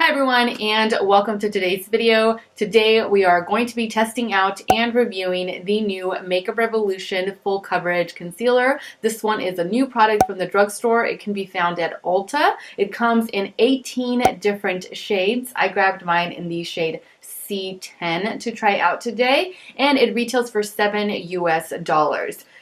Hi everyone, and welcome to today's video. Today we are going to be testing out and reviewing the new Makeup Revolution Full Coverage Concealer. This one is a new product from the drugstore. It can be found at Ulta. It comes in 18 different shades. I grabbed mine in the shade C10 to try out today, and it retails for $7 US.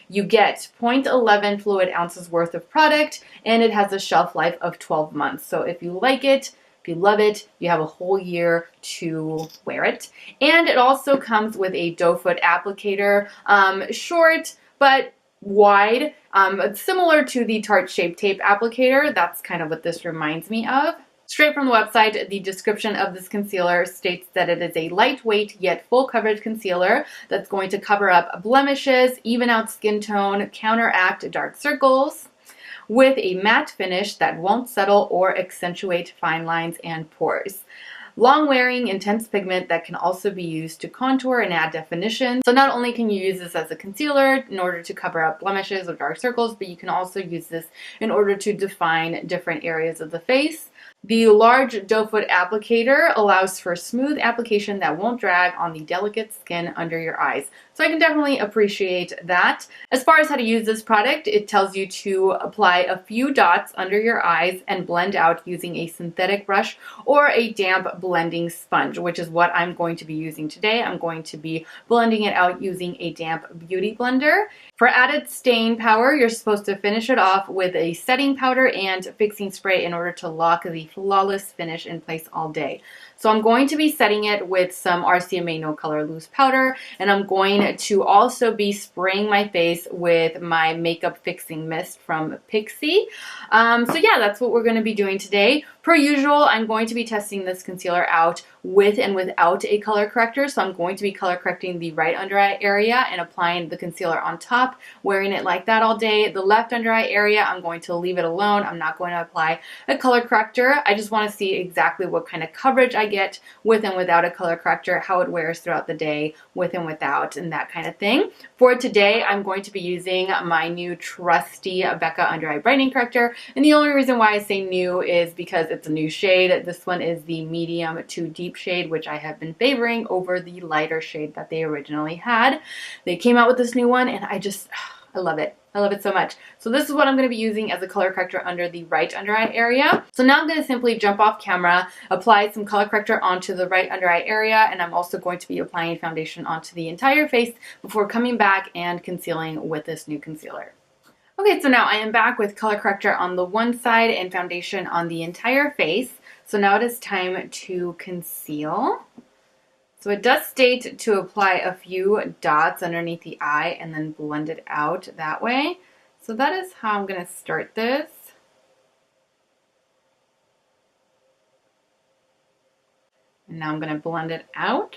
You get 0.11 fluid ounces worth of product, and it has a shelf life of 12 months. So if you like it, if you love it, you have a whole year to wear it. And it also comes with a doe foot applicator, short but wide, similar to the Tarte Shape Tape applicator. That's kind of what this reminds me of. Straight from the website, the description of this concealer states that it is a lightweight yet full coverage concealer that's going to cover up blemishes, even out skin tone, counteract dark circles, with a matte finish that won't settle or accentuate fine lines and pores. Long-wearing, intense pigment that can also be used to contour and add definition. So not only can you use this as a concealer in order to cover up blemishes or dark circles, but you can also use this in order to define different areas of the face. The large doe foot applicator allows for smooth application that won't drag on the delicate skin under your eyes. So I can definitely appreciate that. As far as how to use this product, it tells you to apply a few dots under your eyes and blend out using a synthetic brush or a damp blending sponge, which is what I'm going to be using today. I'm going to be blending it out using a damp beauty blender. For added staying power, you're supposed to finish it off with a setting powder and fixing spray in order to lock the flawless finish in place all day. So I'm going to be setting it with some RCMA No Color Loose Powder, and I'm going to also be spraying my face with my Makeup Fixing Mist from Pixi. So yeah, that's what we're going to be doing today. Per usual, I'm going to be testing this concealer out with and without a color corrector. So I'm going to be color correcting the right under eye area and applying the concealer on top, wearing it like that all day. The left under eye area, I'm going to leave it alone. I'm not going to apply a color corrector. I just want to see exactly what kind of coverage I get with and without a color corrector, how it wears throughout the day with and without, and that kind of thing. For today, I'm going to be using my new trusty Becca Under Eye Brightening Corrector, and the only reason why I say new is because it's a new shade. This one is the medium to deep shade, which I have been favoring over the lighter shade that they originally had. They came out with this new one, and I love it. I love it so much. So this is what I'm going to be using as a color corrector under the right under eye area. So now I'm going to simply jump off camera, apply some color corrector onto the right under eye area, and I'm also going to be applying foundation onto the entire face before coming back and concealing with this new concealer. Okay, so now I am back with color corrector on the one side and foundation on the entire face. So now it is time to conceal. So it does state to apply a few dots underneath the eye and then blend it out that way. So that is how I'm going to start this. And now I'm going to blend it out.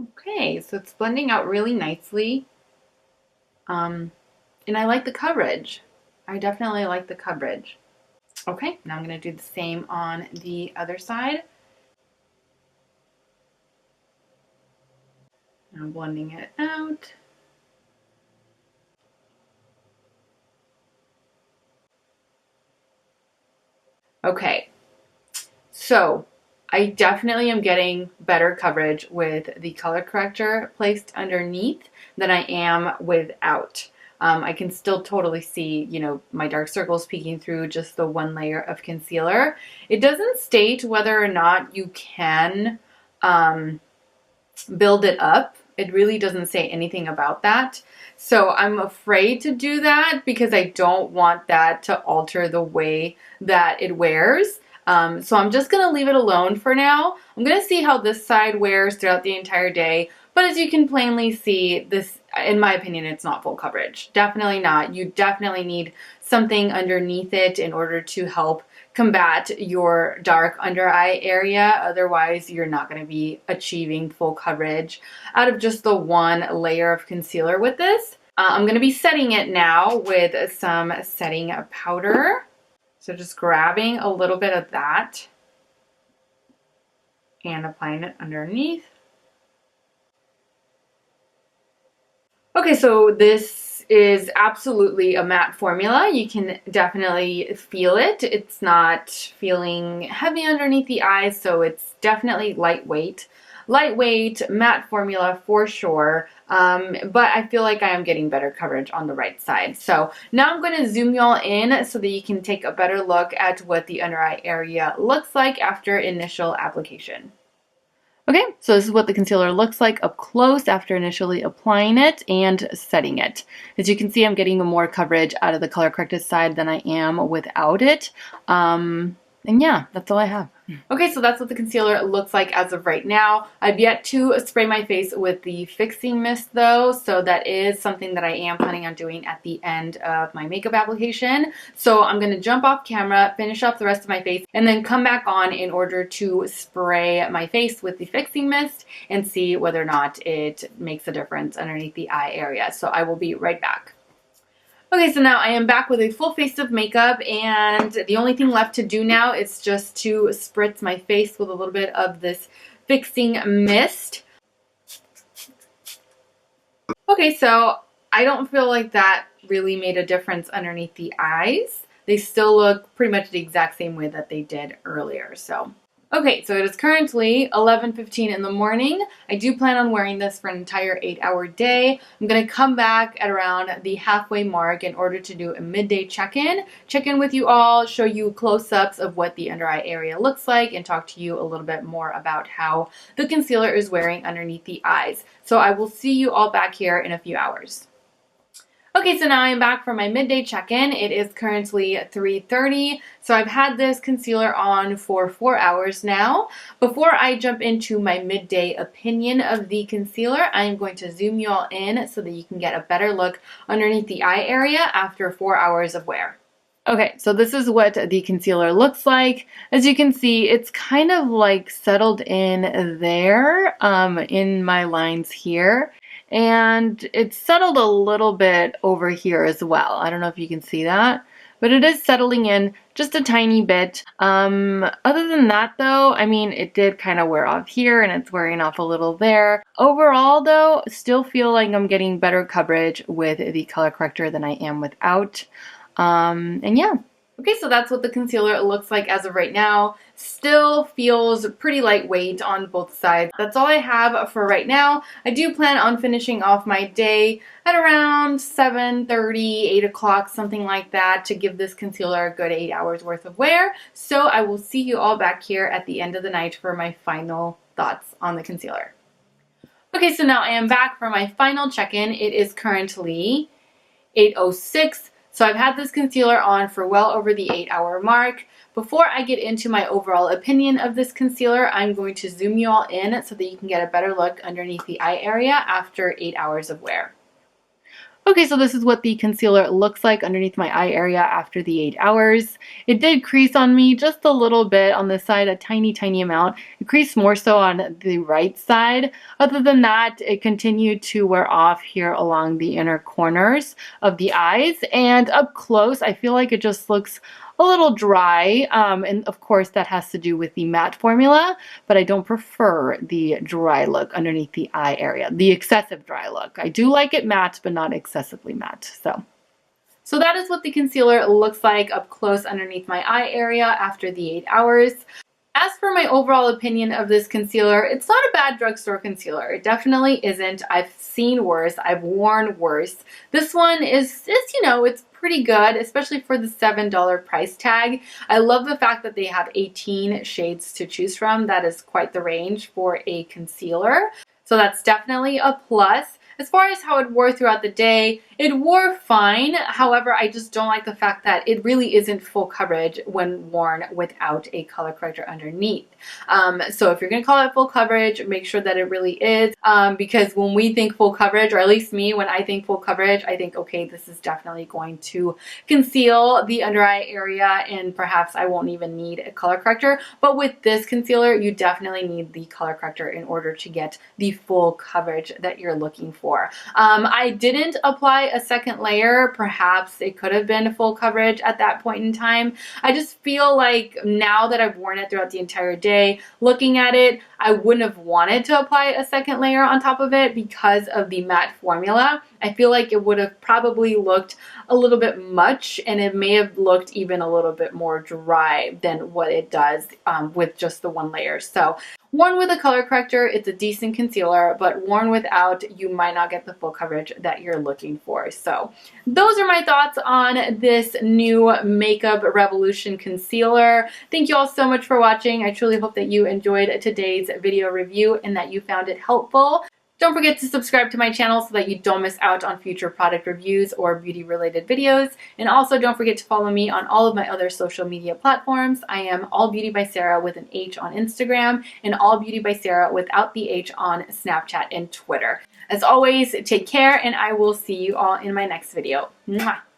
Okay, so it's blending out really nicely. And I like the coverage. I definitely like the coverage. Okay, now I'm going to do the same on the other side. I'm blending it out. Okay, so I definitely am getting better coverage with the color corrector placed underneath than I am without. I can still totally see, my dark circles peeking through just the one layer of concealer. It doesn't state whether or not you can build it up. It really doesn't say anything about that. So I'm afraid to do that because I don't want that to alter the way that it wears. So I'm just going to leave it alone for now. I'm going to see how this side wears throughout the entire day. But as you can plainly see, this, in my opinion, it's not full coverage. Definitely not. You definitely need something underneath it in order to help combat your dark under eye area. Otherwise, you're not going to be achieving full coverage out of just the one layer of concealer with this. I'm going to be setting it now with some setting powder. So just grabbing a little bit of that and applying it underneath. Okay, so this is absolutely a matte formula. You can definitely feel it. It's not feeling heavy underneath the eyes, so it's definitely lightweight. Lightweight, matte formula for sure, but I feel like I am getting better coverage on the right side. So now I'm going to zoom y'all in so that you can take a better look at what the under eye area looks like after initial application. Okay, so this is what the concealer looks like up close after initially applying it and setting it. As you can see, I'm getting more coverage out of the color corrected side than I am without it. And yeah, that's all I have. Okay, so that's what the concealer looks like as of right now. I've yet to spray my face with the fixing mist though, so that is something that I am planning on doing at the end of my makeup application. So I'm going to jump off camera, finish up the rest of my face, and then come back on in order to spray my face with the fixing mist and see whether or not it makes a difference underneath the eye area. So I will be right back. Okay, so now I am back with a full face of makeup, and the only thing left to do now is just to spritz my face with a little bit of this fixing mist. Okay, so I don't feel like that really made a difference underneath the eyes. They still look pretty much the exact same way that they did earlier, so. Okay, so it is currently 11:15 in the morning. I do plan on wearing this for an entire 8-hour day. I'm going to come back at around the halfway mark in order to do a midday check-in. Check in with you all, show you close-ups of what the under eye area looks like, and talk to you a little bit more about how the concealer is wearing underneath the eyes. So I will see you all back here in a few hours. Okay, so now I'm back for my midday check-in. It is currently 3:30, so I've had this concealer on for 4 hours now. Before I jump into my midday opinion of the concealer, I'm going to zoom you all in so that you can get a better look underneath the eye area after 4 hours of wear. Okay, so this is what the concealer looks like. As you can see, it's kind of like settled in there in my lines here. And it's settled a little bit over here as well. I don't know if you can see that, but it is settling in just a tiny bit. Other than that though, I mean, it did kind of wear off here and it's wearing off a little there. Overall though, still feel like I'm getting better coverage with the color corrector than I am without. And yeah. Okay, so that's what the concealer looks like as of right now. Still feels pretty lightweight on both sides. That's all I have for right now. I do plan on finishing off my day at around 7:30, 8 o'clock, something like that, to give this concealer a good 8 hours worth of wear. So I will see you all back here at the end of the night for my final thoughts on the concealer. Okay, so now I am back for my final check-in. It is currently 8:06. So I've had this concealer on for well over the 8-hour mark. Before I get into my overall opinion of this concealer, I'm going to zoom you all in so that you can get a better look underneath the eye area after 8 hours of wear. Okay, so this is what the concealer looks like underneath my eye area after the 8 hours. It did crease on me just a little bit on this side, a tiny, tiny amount. It creased more so on the right side. Other than that, it continued to wear off here along the inner corners of the eyes. And up close, I feel like it just looks a little dry, and of course that has to do with the matte formula, but I don't prefer the dry look underneath the eye area, the excessive dry look. I do like it matte, but not excessively matte. So that is what the concealer looks like up close underneath my eye area after the 8 hours. As for my overall opinion of this concealer, it's not a bad drugstore concealer. It definitely isn't. I've seen worse. I've worn worse. This one is you know, it's pretty good, especially for the $7 price tag. I love the fact that they have 18 shades to choose from. That is quite the range for a concealer. So that's definitely a plus. As far as how it wore throughout the day, it wore fine. However, I just don't like the fact that it really isn't full coverage when worn without a color corrector underneath. So if you're going to call it full coverage, make sure that it really is. Because when we think full coverage, or at least me, when I think full coverage, I think, okay, this is definitely going to conceal the under eye area and perhaps I won't even need a color corrector. But with this concealer, you definitely need the color corrector in order to get the full coverage that you're looking for. for. I didn't apply a second layer. Perhaps it could have been full coverage at that point in time. I just feel like now that I've worn it throughout the entire day, looking at it, I wouldn't have wanted to apply a second layer on top of it because of the matte formula. I feel like it would have probably looked a little bit much, and it may have looked even a little bit more dry than what it does with just the one layer. So worn with a color corrector, it's a decent concealer, but worn without, you might not get the full coverage that you're looking for. So those are my thoughts on this new Makeup Revolution concealer. Thank you all so much for watching. I truly hope that you enjoyed today's video review and that you found it helpful. Don't forget to subscribe to my channel so that you don't miss out on future product reviews or beauty related videos. And also don't forget to follow me on all of my other social media platforms. I am All Beauty by Sarah with an H on Instagram and All Beauty by Sarah without the H on Snapchat and Twitter. As always, take care, and I will see you all in my next video. Mwah!